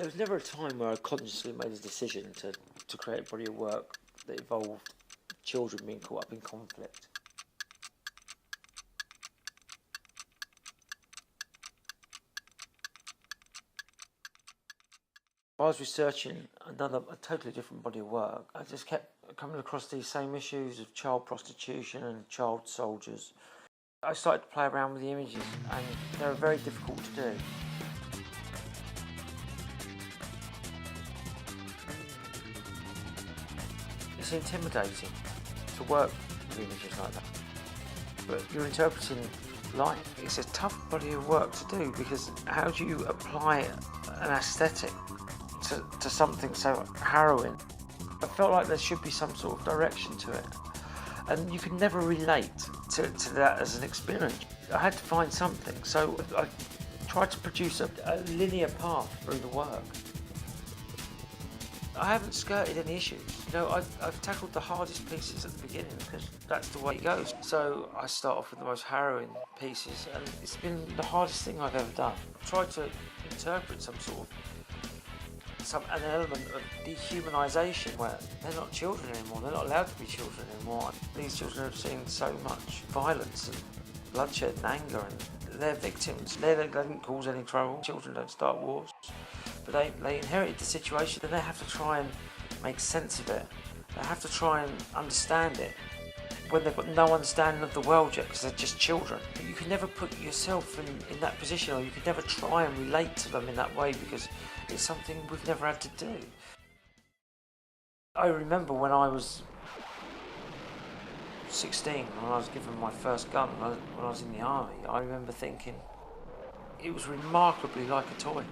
There was never a time where I consciously made a decision to create a body of work that involved children being caught up in conflict. I was researching a totally different body of work. I just kept coming across these same issues of child prostitution and child soldiers. I started to play around with the images, and they were very difficult to do. It's intimidating to work with images like that, but you're interpreting life. It's a tough body of work to do, because how do you apply an aesthetic to something so harrowing? I felt like there should be some sort of direction to it, and you can never relate to that as an experience. I had to find something, so I tried to produce a linear path through the work. I haven't skirted any issues. I've tackled the hardest pieces at the beginning, because that's the way it goes. So I start off with the most harrowing pieces, and it's been the hardest thing I've ever done. I've tried to interpret an element of dehumanisation, where they're not children anymore, they're not allowed to be children anymore. These children have seen so much violence and bloodshed and anger, and they're victims. They didn't cause any trouble. Children don't start wars, but they inherited the situation, and they have to try and make sense of it. They have to try and understand it when they've got no understanding of the world yet, because they're just children. But you can never put yourself in that position, or you can never try and relate to them in that way, because it's something we've never had to do. I remember when I was 16, when I was given my first gun, when I was in the army, I remember thinking it was remarkably like a toy.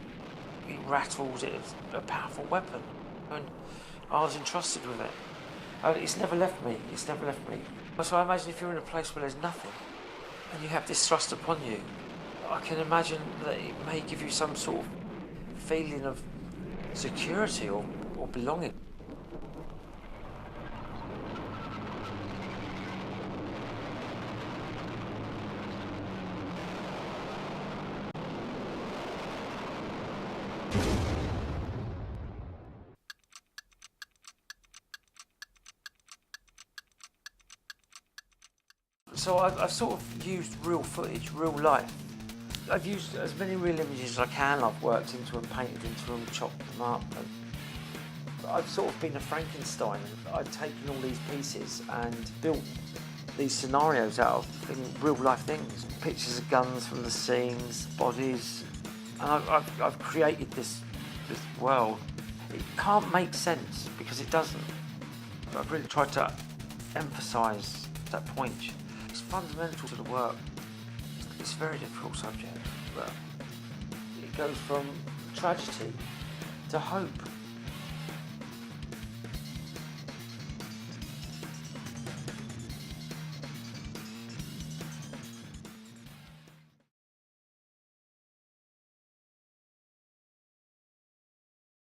It rattles, it's a powerful weapon, and I was entrusted with it. It's never left me, So I imagine if you're in a place where there's nothing, and you have this thrust upon you, I can imagine that it may give you some sort of feeling of security or belonging. So I've sort of used real footage, real life. I've used as many real images as I can. I've worked into them, painted into them, chopped them up. And I've sort of been a Frankenstein. I've taken all these pieces and built these scenarios out of real life things. Pictures of guns from the scenes, bodies. And I've created this world. It can't make sense, because it doesn't. I've really tried to emphasise that point. It's fundamental to the work. It's a very difficult subject, but it goes from tragedy to hope.